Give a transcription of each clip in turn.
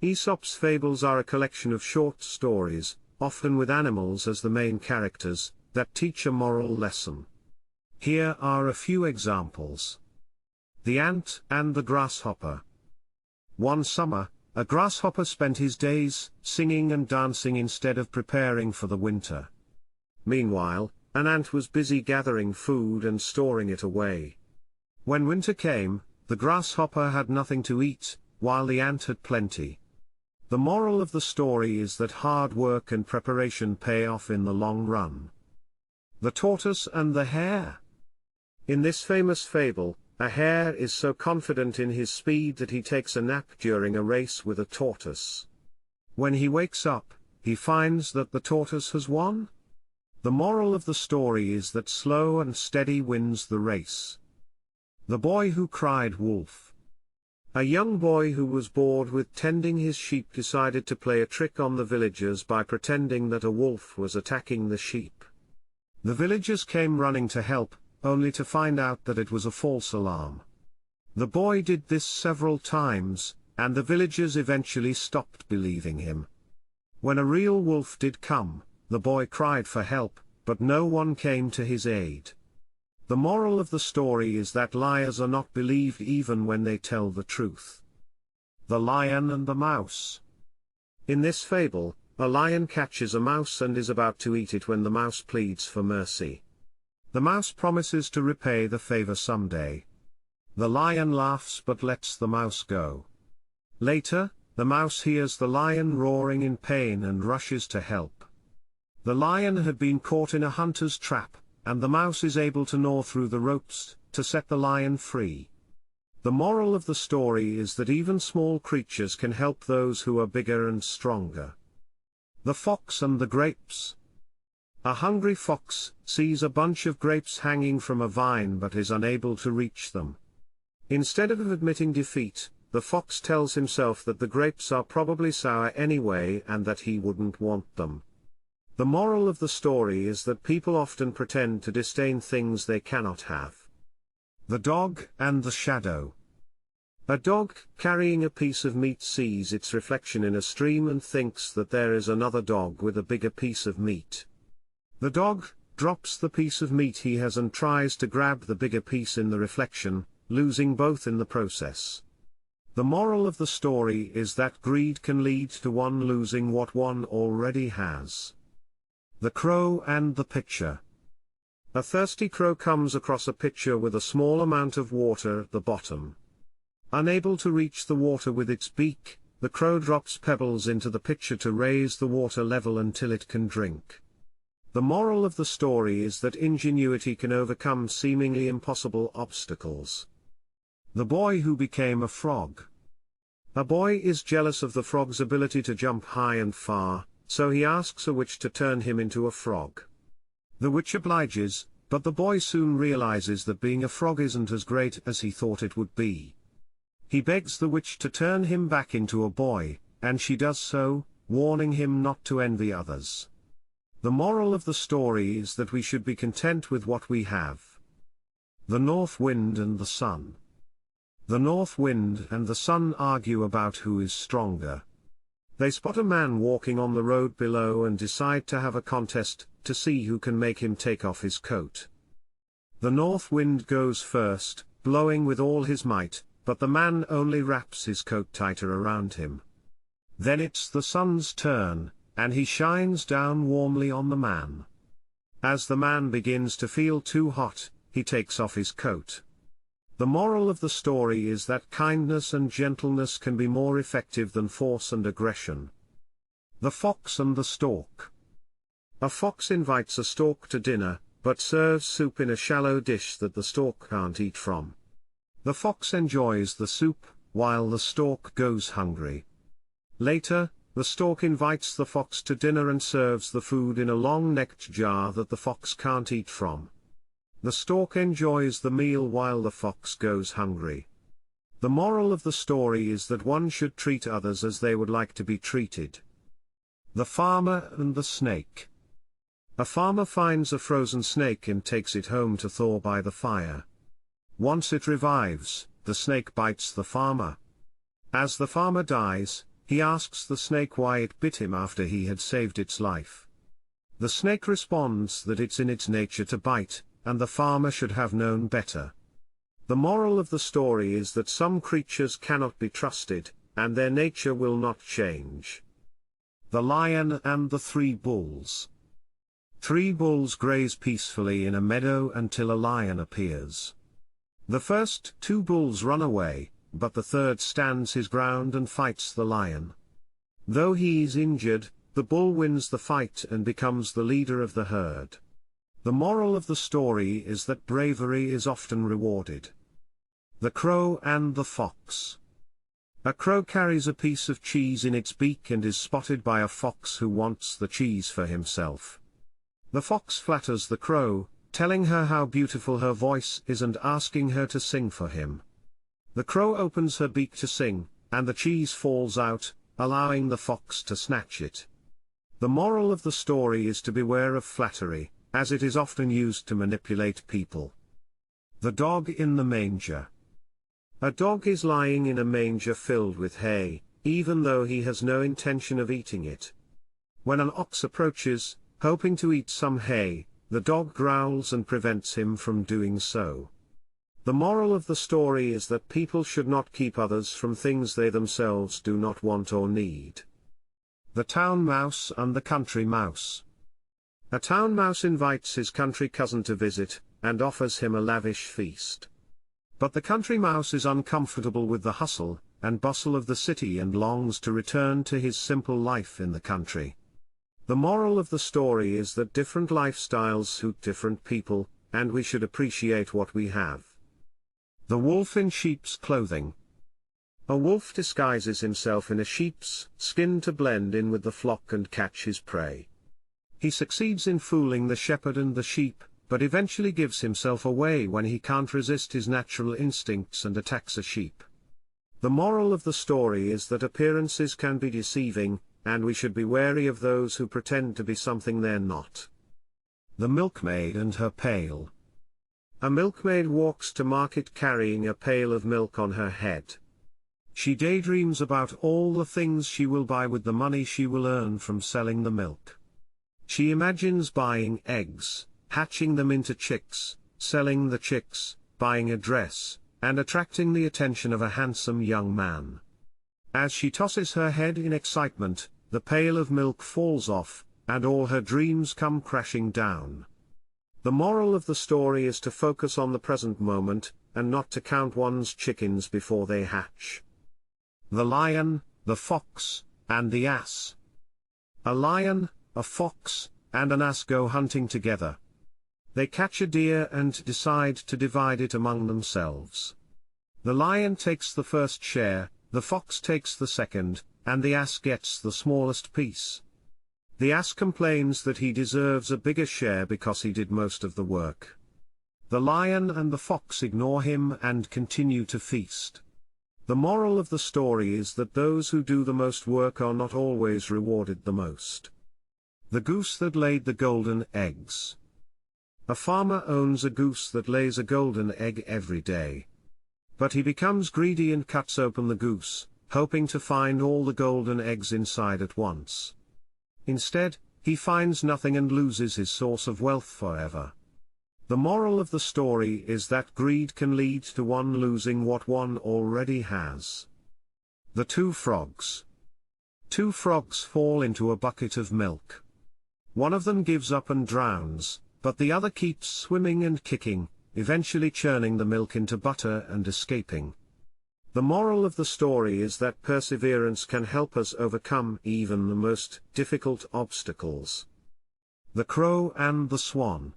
Aesop's fables are a collection of short stories, often with animals as the main characters, that teach a moral lesson. Here are a few examples. The Ant and the Grasshopper. One summer, a grasshopper spent his days singing and dancing instead of preparing for the winter. Meanwhile, an ant was busy gathering food and storing it away. When winter came, the grasshopper had nothing to eat, while the ant had plenty. The moral of the story is that hard work and preparation pay off in the long run. The Tortoise and the Hare. In this famous fable, a hare is so confident in his speed that he takes a nap during a race with a tortoise. When he wakes up, he finds that the tortoise has won. The moral of the story is that slow and steady wins the race. The Boy Who Cried Wolf. A young boy who was bored with tending his sheep decided to play a trick on the villagers by pretending that a wolf was attacking the sheep. The villagers came running to help, only to find out that it was a false alarm. The boy did this several times, and the villagers eventually stopped believing him. When a real wolf did come, the boy cried for help, but no one came to his aid. The moral of the story is that liars are not believed even when they tell the truth. The Lion and the Mouse. In this fable, a lion catches a mouse and is about to eat it when the mouse pleads for mercy. The mouse promises to repay the favor someday. The lion laughs but lets the mouse go. Later, the mouse hears the lion roaring in pain and rushes to help. The lion had been caught in a hunter's trap, and the mouse is able to gnaw through the ropes to set the lion free. The moral of the story is that even small creatures can help those who are bigger and stronger. The Fox and the Grapes. A hungry fox sees a bunch of grapes hanging from a vine but is unable to reach them. Instead of admitting defeat, the fox tells himself that the grapes are probably sour anyway and that he wouldn't want them. The moral of the story is that people often pretend to disdain things they cannot have. The Dog and the Shadow. A dog carrying a piece of meat sees its reflection in a stream and thinks that there is another dog with a bigger piece of meat. The dog drops the piece of meat he has and tries to grab the bigger piece in the reflection, losing both in the process. The moral of the story is that greed can lead to one losing what one already has. The Crow and the Pitcher. A thirsty crow comes across a pitcher with a small amount of water at the bottom. Unable to reach the water with its beak, the crow drops pebbles into the pitcher to raise the water level until it can drink. The moral of the story is that ingenuity can overcome seemingly impossible obstacles. The Boy Who Became a Frog. A boy is jealous of the frog's ability to jump high and far, so he asks a witch to turn him into a frog. The witch obliges, but the boy soon realizes that being a frog isn't as great as he thought it would be. He begs the witch to turn him back into a boy, and she does so, warning him not to envy others. The moral of the story is that we should be content with what we have. The North Wind and the Sun. The North Wind and the Sun argue about who is stronger. They spot a man walking on the road below and decide to have a contest to see who can make him take off his coat. The North Wind goes first, blowing with all his might, but the man only wraps his coat tighter around him. Then it's the Sun's turn, and he shines down warmly on the man. As the man begins to feel too hot, he takes off his coat. The moral of the story is that kindness and gentleness can be more effective than force and aggression. The Fox and the Stork. A fox invites a stork to dinner, but serves soup in a shallow dish that the stork can't eat from. The fox enjoys the soup, while the stork goes hungry. Later, the stork invites the fox to dinner and serves the food in a long-necked jar that the fox can't eat from. The stork enjoys the meal while the fox goes hungry. The moral of the story is that one should treat others as they would like to be treated. The Farmer and the Snake. A farmer finds a frozen snake and takes it home to thaw by the fire. Once it revives, the snake bites the farmer. As the farmer dies, He asks the snake why it bit him after he had saved its life. The snake responds that it's in its nature to bite, and the farmer should have known better. The moral of the story is that some creatures cannot be trusted, and their nature will not change. The Lion and the Three Bulls. 3 bulls graze peacefully in a meadow until a lion appears. The first 2 bulls run away, but the third stands his ground and fights the lion. Though he is injured, the bull wins the fight and becomes the leader of the herd. The moral of the story is that bravery is often rewarded. The Crow and the Fox. A crow carries a piece of cheese in its beak and is spotted by a fox who wants the cheese for himself. The fox flatters the crow, telling her how beautiful her voice is and asking her to sing for him. The crow opens her beak to sing, and the cheese falls out, allowing the fox to snatch it. The moral of the story is to beware of flattery, as it is often used to manipulate people. The Dog in the Manger. A dog is lying in a manger filled with hay, even though he has no intention of eating it. When an ox approaches, hoping to eat some hay, the dog growls and prevents him from doing so. The moral of the story is that people should not keep others from things they themselves do not want or need. The Town Mouse and the Country Mouse. A town mouse invites his country cousin to visit, and offers him a lavish feast. But the country mouse is uncomfortable with the hustle and bustle of the city and longs to return to his simple life in the country. The moral of the story is that different lifestyles suit different people, and we should appreciate what we have. The Wolf in Sheep's Clothing. A wolf disguises himself in a sheep's skin to blend in with the flock and catch his prey. He succeeds in fooling the shepherd and the sheep, but eventually gives himself away when he can't resist his natural instincts and attacks a sheep. The moral of the story is that appearances can be deceiving, and we should be wary of those who pretend to be something they're not. The Milkmaid and Her Pail. A milkmaid walks to market carrying a pail of milk on her head. She daydreams about all the things she will buy with the money she will earn from selling the milk. She imagines buying eggs, hatching them into chicks, selling the chicks, buying a dress, and attracting the attention of a handsome young man. As she tosses her head in excitement, the pail of milk falls off, and all her dreams come crashing down. The moral of the story is to focus on the present moment, and not to count one's chickens before they hatch. The Lion, the Fox, and the Ass. A lion, a fox, and an ass go hunting together. They catch a deer and decide to divide it among themselves. The lion takes the first share, the fox takes the second, and the ass gets the smallest piece. The ass complains that he deserves a bigger share because he did most of the work. The lion and the fox ignore him and continue to feast. The moral of the story is that those who do the most work are not always rewarded the most. The Goose That Laid the Golden Eggs. A farmer owns a goose that lays a golden egg every day. But he becomes greedy and cuts open the goose, hoping to find all the golden eggs inside at once. Instead, he finds nothing and loses his source of wealth forever. The moral of the story is that greed can lead to one losing what one already has. The Two Frogs. 2 frogs fall into a bucket of milk. One of them gives up and drowns, but the other keeps swimming and kicking, eventually churning the milk into butter and escaping. The moral of the story is that perseverance can help us overcome even the most difficult obstacles. The Crow and the Swan.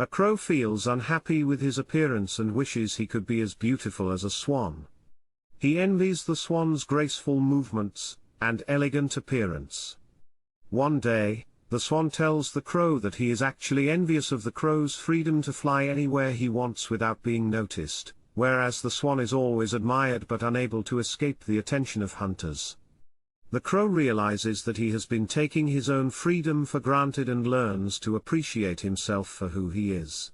A crow feels unhappy with his appearance and wishes he could be as beautiful as a swan. He envies the swan's graceful movements and elegant appearance. One day, the swan tells the crow that he is actually envious of the crow's freedom to fly anywhere he wants without being noticed, whereas the swan is always admired but unable to escape the attention of hunters. The crow realizes that he has been taking his own freedom for granted and learns to appreciate himself for who he is.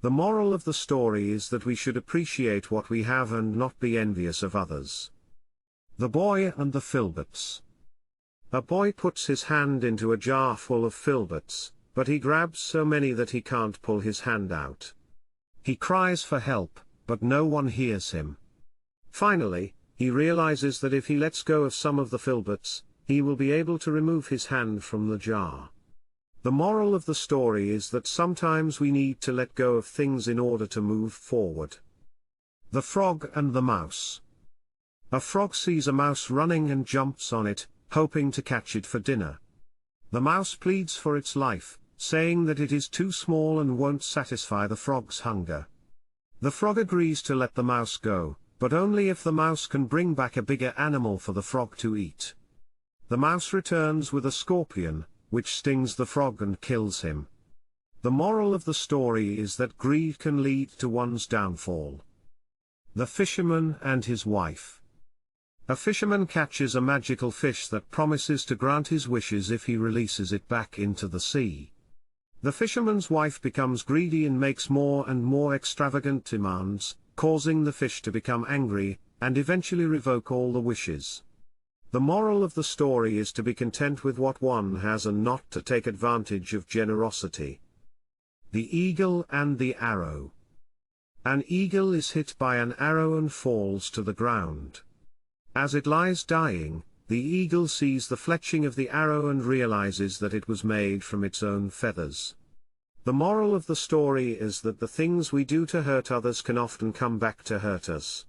The moral of the story is that we should appreciate what we have and not be envious of others. The Boy and the Filberts. A boy puts his hand into a jar full of filberts, but he grabs so many that he can't pull his hand out. He cries for help, but no one hears him. Finally, he realizes that if he lets go of some of the filberts, he will be able to remove his hand from the jar. The moral of the story is that sometimes we need to let go of things in order to move forward. The Frog and the Mouse. A frog sees a mouse running and jumps on it, hoping to catch it for dinner. The mouse pleads for its life, saying that it is too small and won't satisfy the frog's hunger. The frog agrees to let the mouse go, but only if the mouse can bring back a bigger animal for the frog to eat. The mouse returns with a scorpion, which stings the frog and kills him. The moral of the story is that greed can lead to one's downfall. The Fisherman and his Wife. A fisherman catches a magical fish that promises to grant his wishes if he releases it back into the sea. The fisherman's wife becomes greedy and makes more and more extravagant demands, causing the fish to become angry, and eventually revoke all the wishes. The moral of the story is to be content with what one has and not to take advantage of generosity. The Eagle and the Arrow. An eagle is hit by an arrow and falls to the ground. As it lies dying, the eagle sees the fletching of the arrow and realizes that it was made from its own feathers. The moral of the story is that the things we do to hurt others can often come back to hurt us.